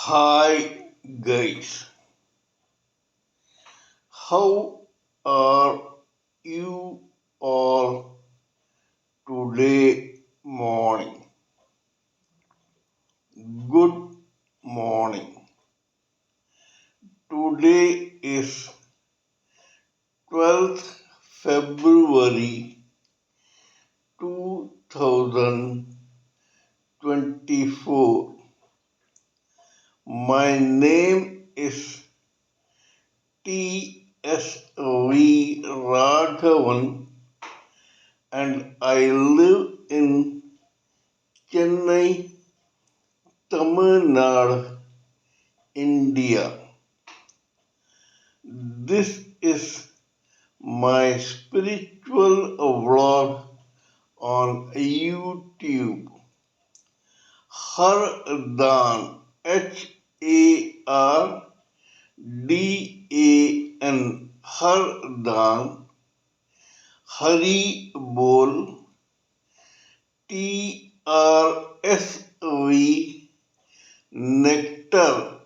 Hi guys, how are you all today morning? Good morning. Today is 12th February 2024. My name is TSV Raghavan and I live in Chennai, Tamil Nadu, India. This is my spiritual vlog on YouTube. Hardan, Hardan, Hardan, Haribol, TSV Nectar,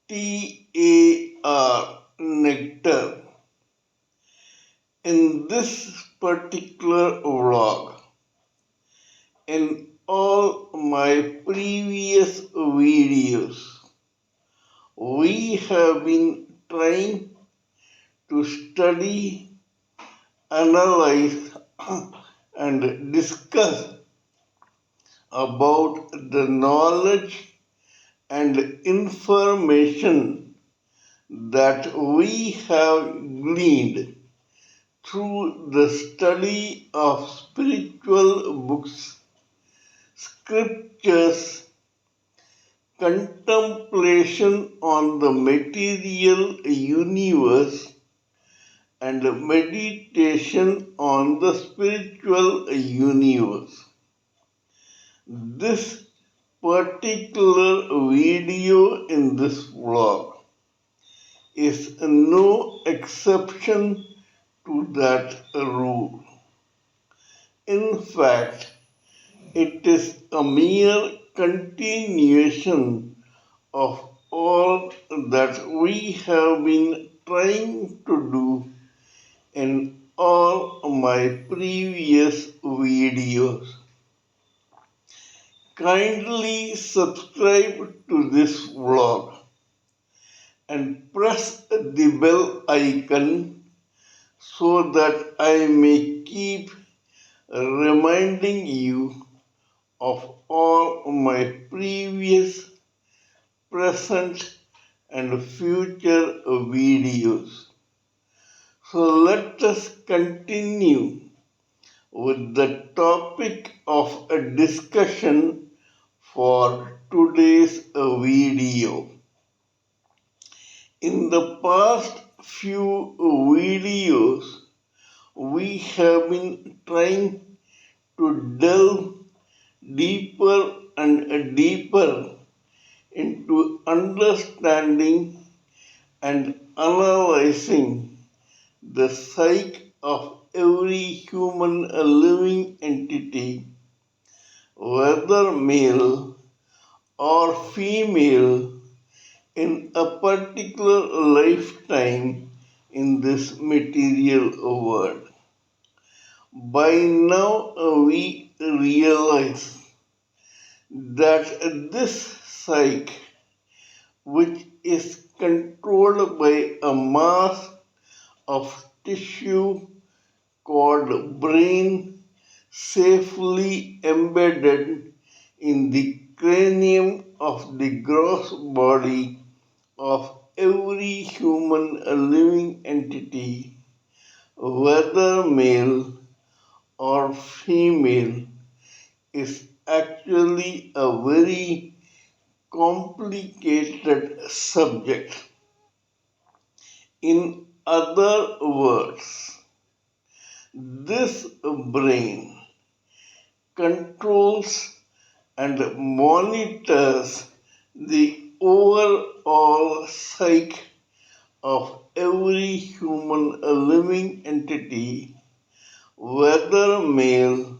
NECTAR, nectar. In this particular vlog, in all my previous videos, we have been trying to study, analyze, and discuss about the knowledge and information that we have gleaned through the study of spiritual books, scriptures, contemplation on the material universe, and meditation on the spiritual universe. This particular video in this vlog is no exception to that rule. In fact, it is a mere continuation of all that we have been trying to do in all my previous videos. Kindly subscribe to this vlog and press the bell icon so that I may keep reminding you of all my previous, present, and future videos. So let us continue with the topic of a discussion for today's video. In the past few videos, we have been trying to delve deeper and deeper into understanding and analyzing the psyche of every human living entity, whether male or female, in a particular lifetime in this material world. By now, we realize that this psyche, which is controlled by a mass of tissue called brain, safely embedded in the cranium of the gross body of every human living entity, whether male or female, is actually a very complicated subject. In other words, this brain controls and monitors the overall psyche of every human living entity, whether male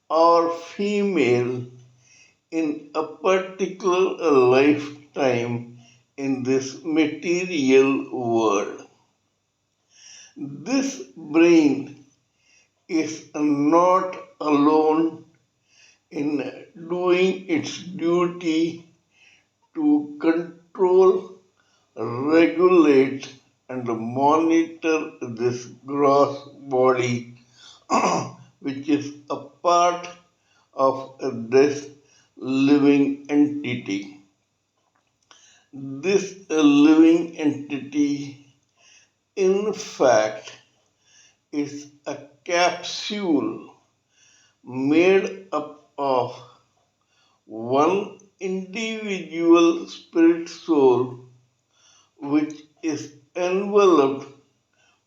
or female, in a particular lifetime in this material world. This brain is not alone in doing its duty to control, regulate, and monitor this gross body, which is a part of this living entity. This living entity, in fact, is a capsule made up of one individual spirit soul, which is enveloped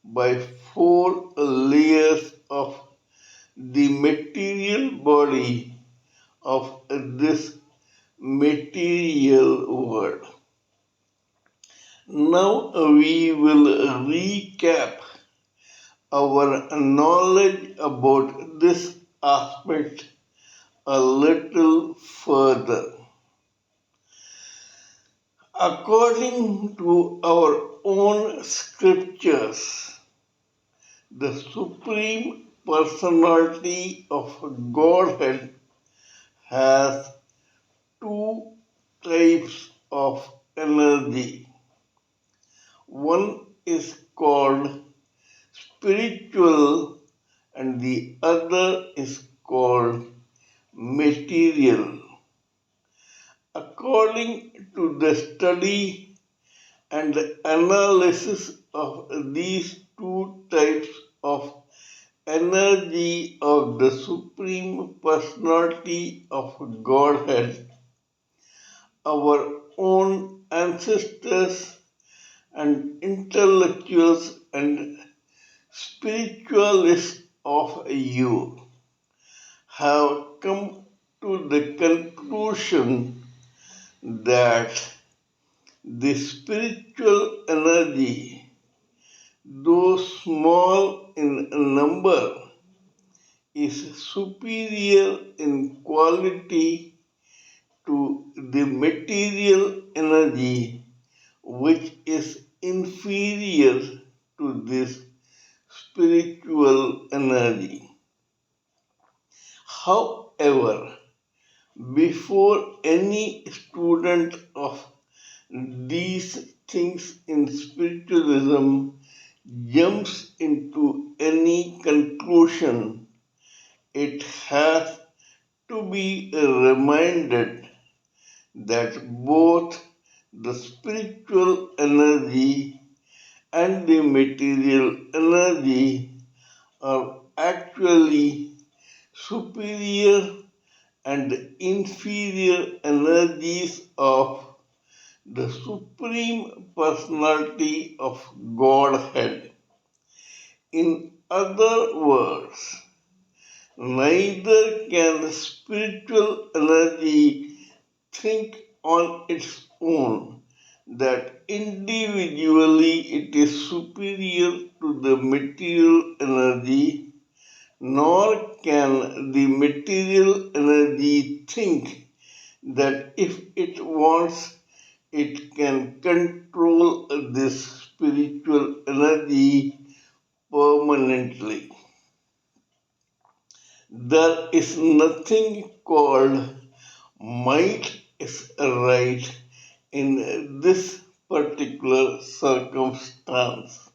by four layers of the material body of this material world. Now we will recap our knowledge about this aspect a little further. According to our own scriptures, the Supreme Personality of Godhead has two types of energy. One is called spiritual and the other is called material. According to the study and analysis of these two types of energy of the Supreme Personality of Godhead, our own ancestors and intellectuals and spiritualists of you have come to the conclusion that the spiritual energy, though small in number, is superior in quality to the material energy, which is inferior to this spiritual energy. However, before any student of these things in spiritualism jumps into any conclusion, it has to be reminded that both the spiritual energy and the material energy are actually superior and inferior energies of the Supreme Personality of Godhead. In other words, neither can spiritual energy think on its own that individually it is superior to the material energy, nor can the material energy think that if it wants, it can control this spiritual energy permanently. There is nothing called might is right in this particular circumstance.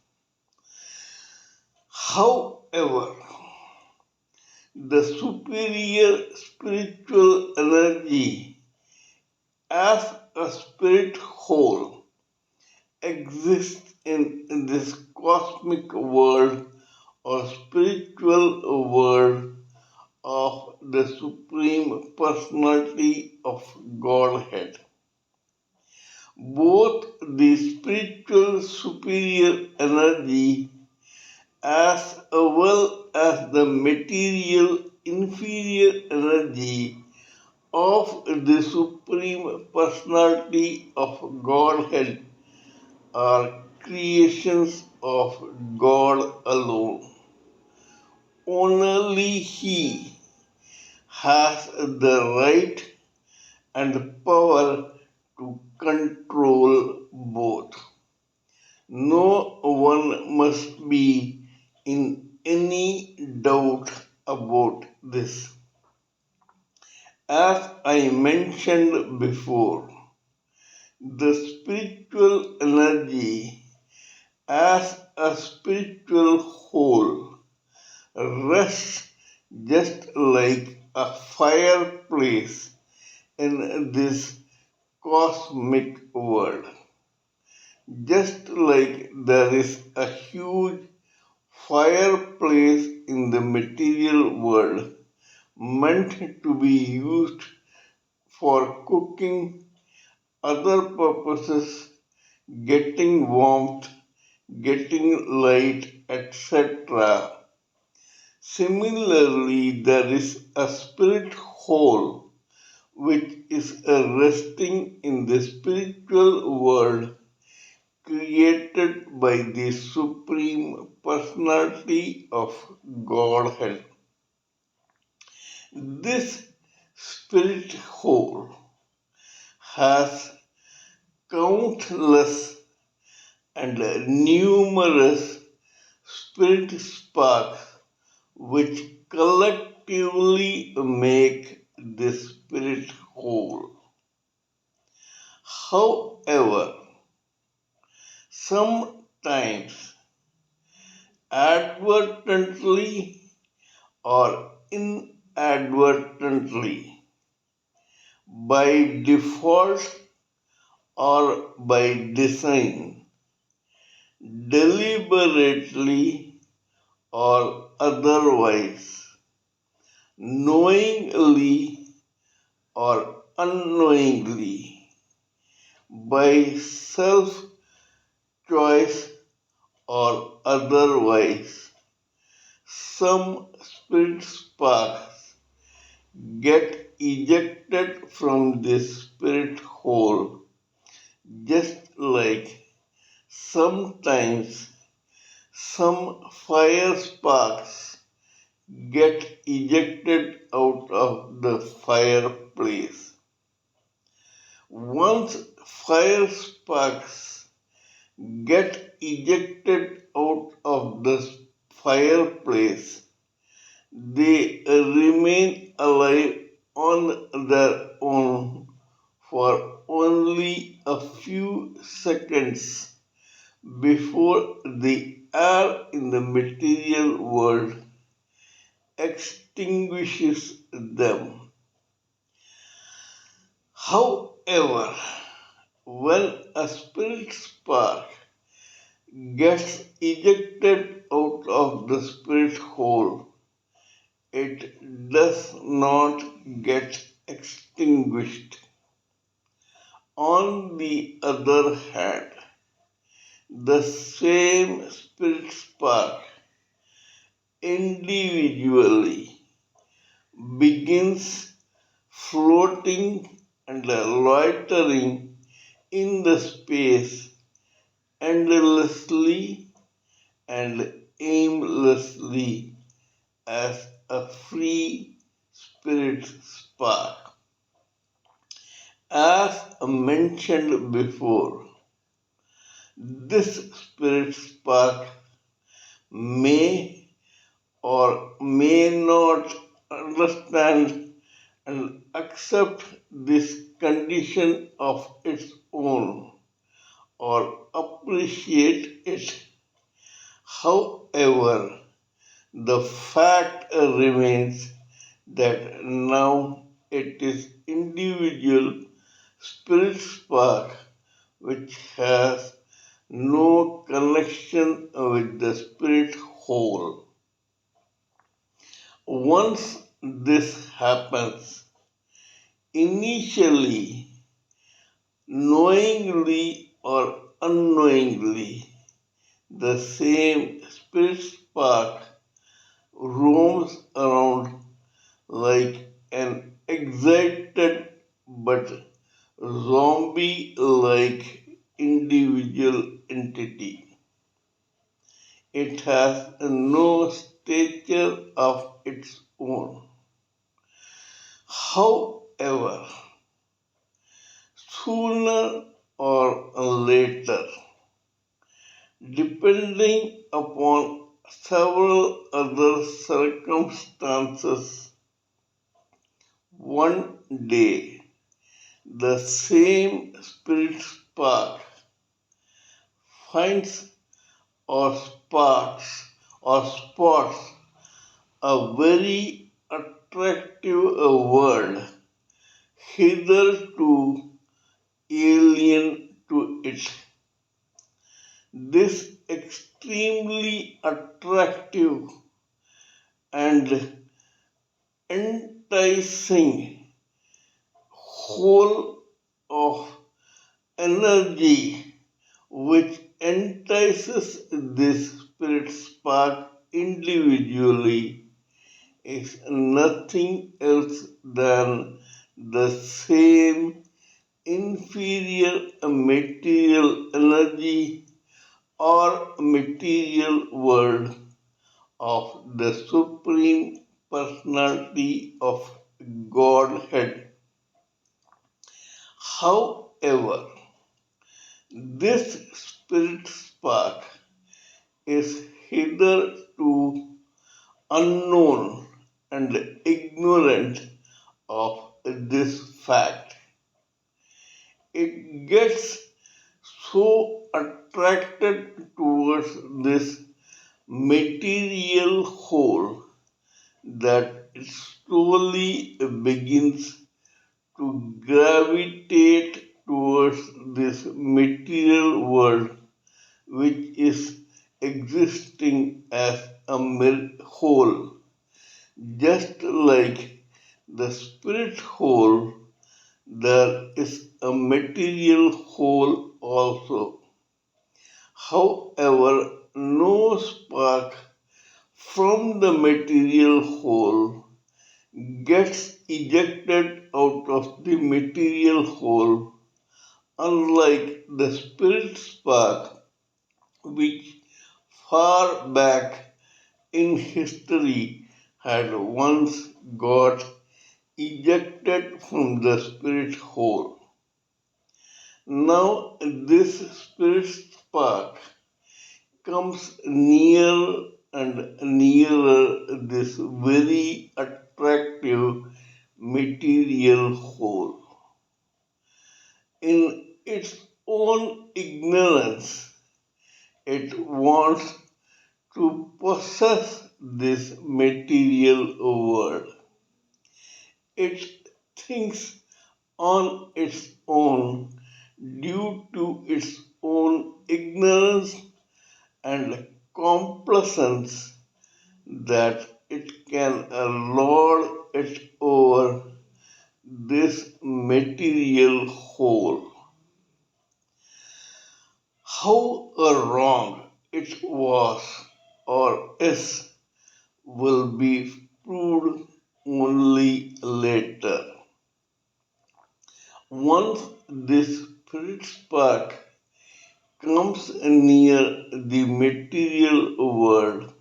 However, the superior spiritual energy as a spirit whole exists in this cosmic world or spiritual world of the Supreme Personality of Godhead. Both the spiritual superior energy as well as the material inferior energy of the Supreme Personality of Godhead are creations of God alone. Only He has the right and power to control both. No one must be in any doubt about this. As I mentioned before, the spiritual energy as a spiritual whole rests just like a fireplace in this cosmic world. Just like there is a huge fireplace in the material world meant to be used for cooking, other purposes, getting warmth, getting light, etc. Similarly, there is a spirit whole which is resting in the spiritual world created by the Supreme Personality of Godhead. This spirit whole has countless and numerous spirit sparks which collectively make the spirit whole. However, sometimes advertently or inadvertently, by default or by design, deliberately or otherwise, knowingly or unknowingly, by self choice or otherwise, some spirit sparks get ejected from this spirit hole, just like sometimes some fire sparks get ejected out of the fireplace. Once fire sparks get ejected out of the fireplace, they remain alive on their own for only a few seconds before the air in the material world extinguishes them. However, when a spirit spark gets ejected out of the spirit hole, it does not get extinguished. On the other hand, the same spirit spark individually begins floating and loitering in the space endlessly and aimlessly as a free spirit spark. As mentioned before, this spirit spark may or may not understand and accept this condition of its own or appreciate it. However, the fact remains that now it is individual spirit spark which has no connection with the spirit whole. Once this happens, initially, knowingly or unknowingly, the same spirit spark roams around like an excited but zombie like individual entity. It has no stature of its own. However, sooner or later, depending upon several other circumstances. One day, the same spirit spark finds or sparks or spots a very attractive world hitherto alien to it. This extremely attractive and enticing whole of energy which entices this spirit spark individually is nothing else than the same inferior material energy or material world of the Supreme Personality of Godhead. However, this spirit spark is hitherto unknown and ignorant of this fact. It gets so attracted towards this material whole that it slowly begins to gravitate towards this material world which is existing as a whole, just like the spirit whole, there is a material whole also. However, no spark from the material whole gets ejected out of the material whole, unlike the spirit spark, which far back in history had once got ejected from the spirit whole. Now, this spirit spark comes nearer and nearer this very attractive material whole. In its own ignorance, it wants to possess this material world. It thinks on its own due to its own ignorance and complacence that it can lord it over this material whole. How wrong it was or is will be proved only later. Once this spirit spark comes near the material world,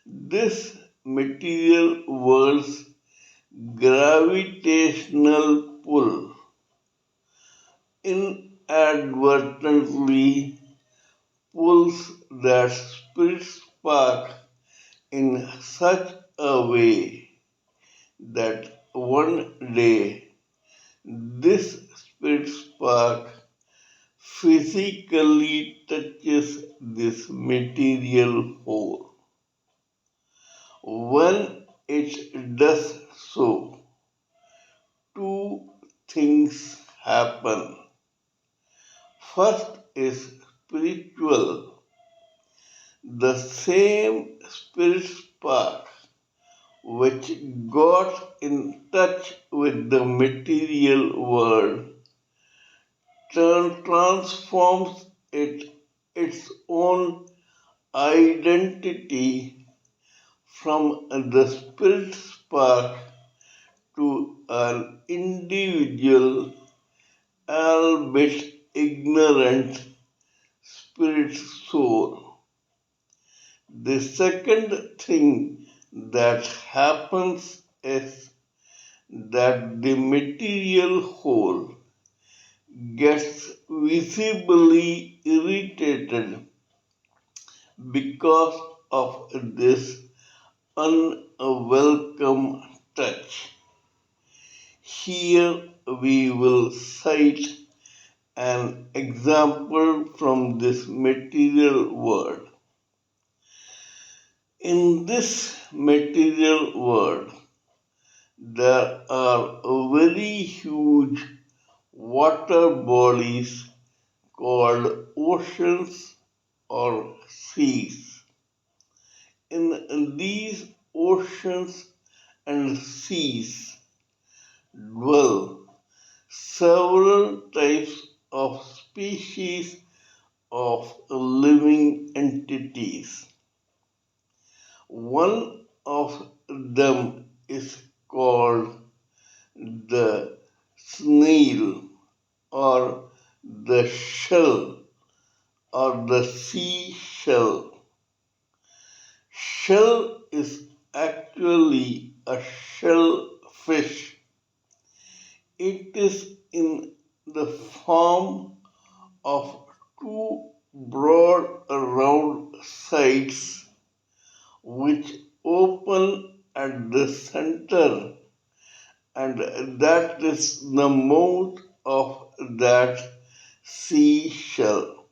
this material world's gravitational pull inadvertently pulls that spirit spark in such a way that one day this spirit spark physically touches this material whole. When it does so, two things happen. First is spiritual. The same spirit spark which got in touch with the material world transforms its own identity from the spirit spark to an individual, albeit ignorant, spirit soul. The second thing that happens is that the material whole gets visibly irritated because of this unwelcome touch. Here we will cite an example from this material world. In this material world, there are very huge water bodies called oceans or seas. In these oceans and seas dwell several types of species of living entities. One of them is called the snail or the shell or the seashell. Shell is actually a shellfish. It is in the form of two broad round sides which open at the center, and that is the mouth of that seashell.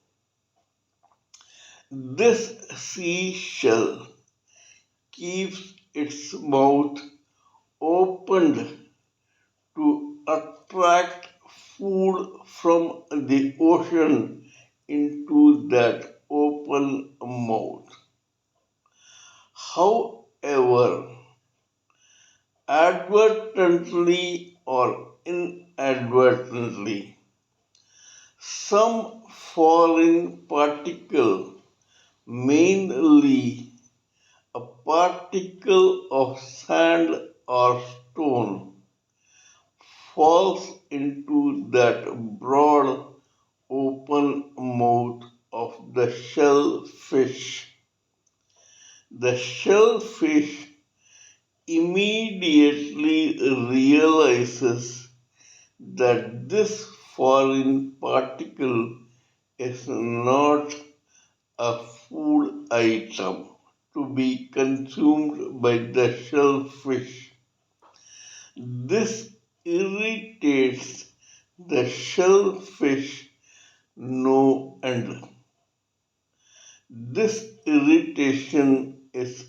This seashell keeps its mouth opened to attract food from the ocean into that open mouth. However, advertently or inadvertently, some foreign particle, mainly a particle of sand or stone, falls into that broad open mouth of the shellfish. The shellfish immediately realizes that this foreign particle is not a food item to be consumed by the shellfish. This irritates the shellfish no end. This irritation is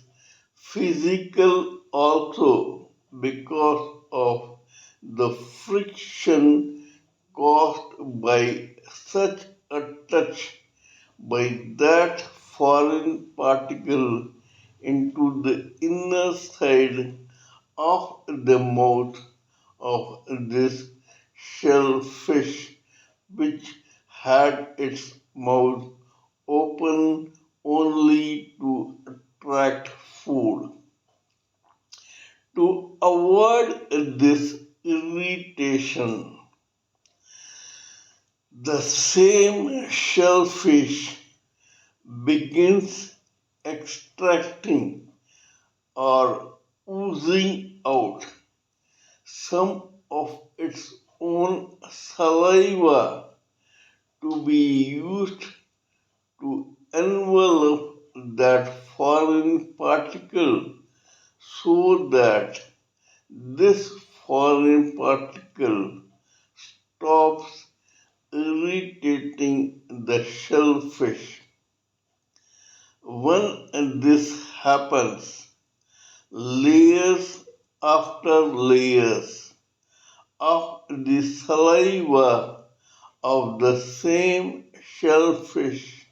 physical also because of the friction caused by such a touch by that foreign particle into the inner side of the mouth of this shellfish, which had its mouth open only to attract food. To avoid this irritation, the same shellfish begins extracting or oozing out some of its own saliva to be used to envelop that foreign particle so that this foreign particle stops irritating the shellfish. When this happens, layers after layers of the saliva of the same shellfish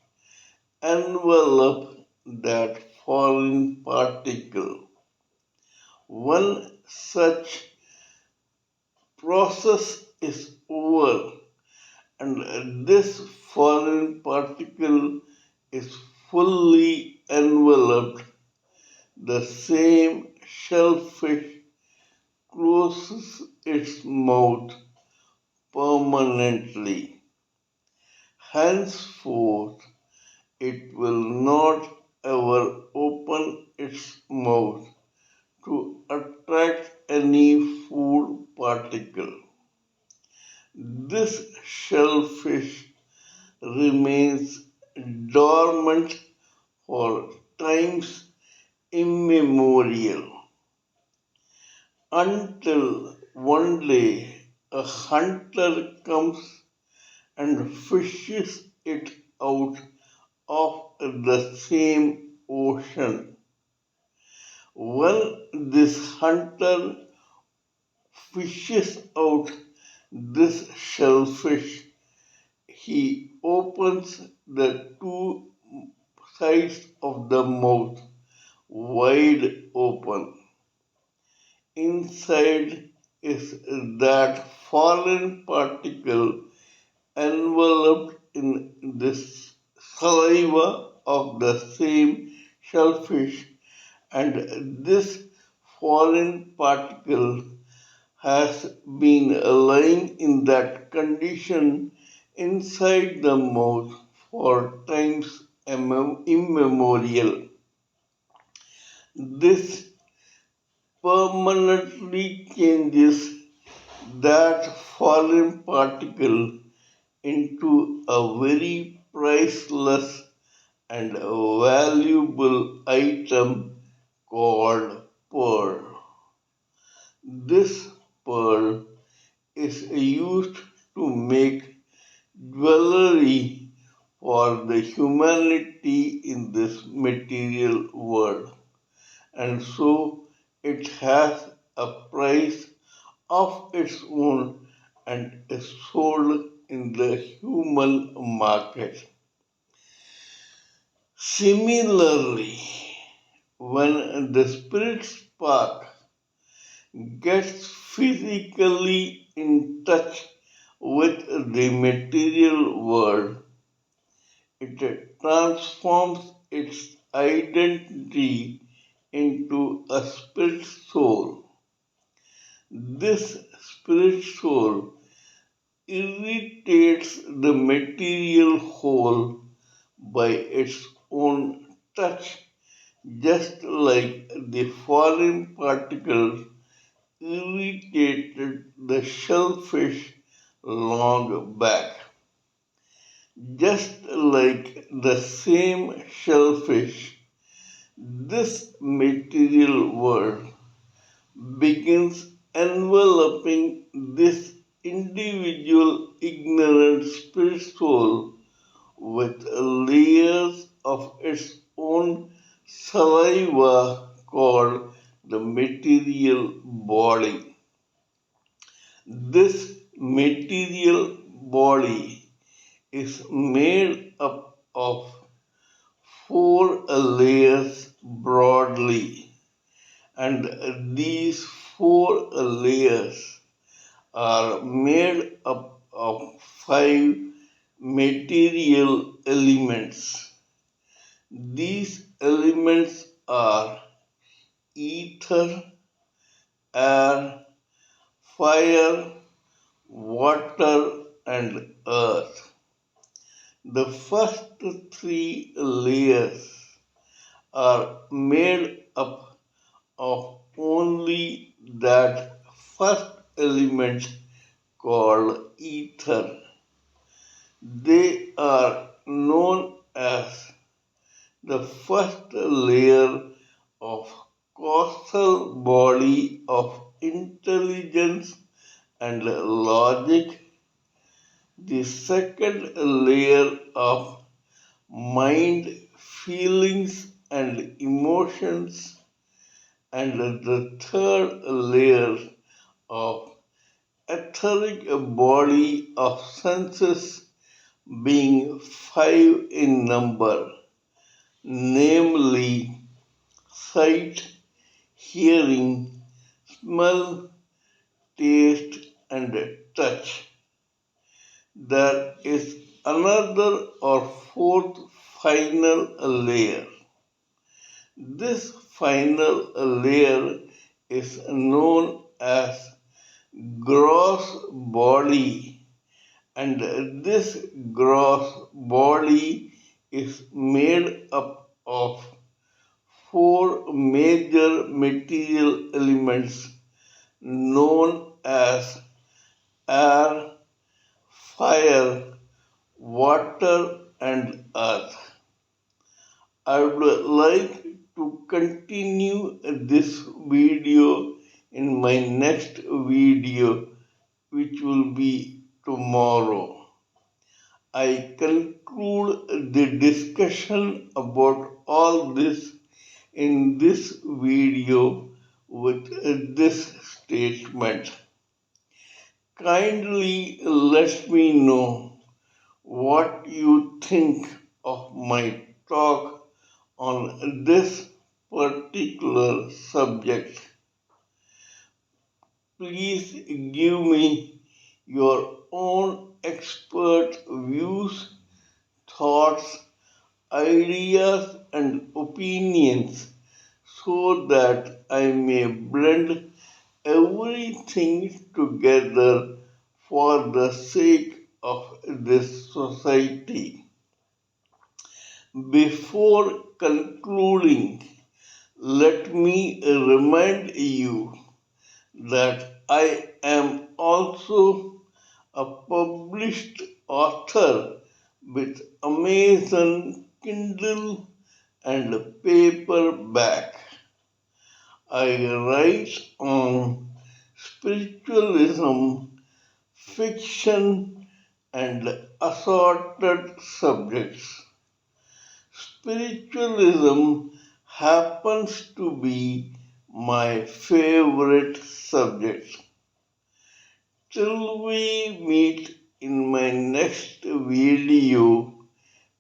envelop that foreign particle. When such process is over and this foreign particle is fully enveloped, the same shellfish closes its mouth permanently. Henceforth, it will not ever open its mouth to attract any food particle. This shellfish remains dormant for times immemorial until one day a hunter comes and fishes it out of the same ocean. When this hunter fishes out this shellfish, he opens the two sides of the mouth wide open. Inside is that fallen particle enveloped in this saliva of the same shellfish, and this foreign particle has been lying in that condition inside the mouth for times immemorial. This permanently changes that foreign particle into a very priceless and valuable item called pearl. This pearl is used to make jewelry for the humanity in this material world, and so it has a price of its own and is sold in the human market. Similarly, when the spirit spark gets physically in touch with the material world, it transforms its identity into a spirit soul. This spirit soul irritates the material whole by its own touch, just like the foreign particles irritated the shellfish long back. Just like the same shellfish, this material world begins enveloping this individual ignorant spirit soul with layers of its own saliva called the material body. This material body is made up of four layers broadly, and these four layers are made up of five material elements. These elements are ether, air, fire, water, and earth. The first three layers are made up of only that first element called ether. They are known as the first layer of causal body of intelligence and logic, the second layer of mind, feelings, and emotions, and the third layer of etheric body of senses, being five in number, namely sight, hearing, smell, taste, and touch. There is another or fourth final layer. This final layer is known as gross body, and this gross body is made up of four major material elements known as air, fire, water, and earth. I would like to continue this video in my next video, which will be tomorrow. I conclude the discussion about all this in this video with this statement. Kindly let me know what you think of my talk on this particular subject. Please give me your own expert views, thoughts, ideas, and opinions so that I may blend everything together for the sake of this society. Before concluding, let me remind you that I am also a published author with Amazon Kindle and paperback. I write on spiritualism, fiction, and assorted subjects. Spiritualism happens to be my favorite subject. Till we meet in my next video,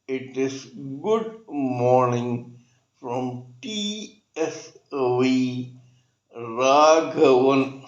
it is good morning from TSV Raghavan.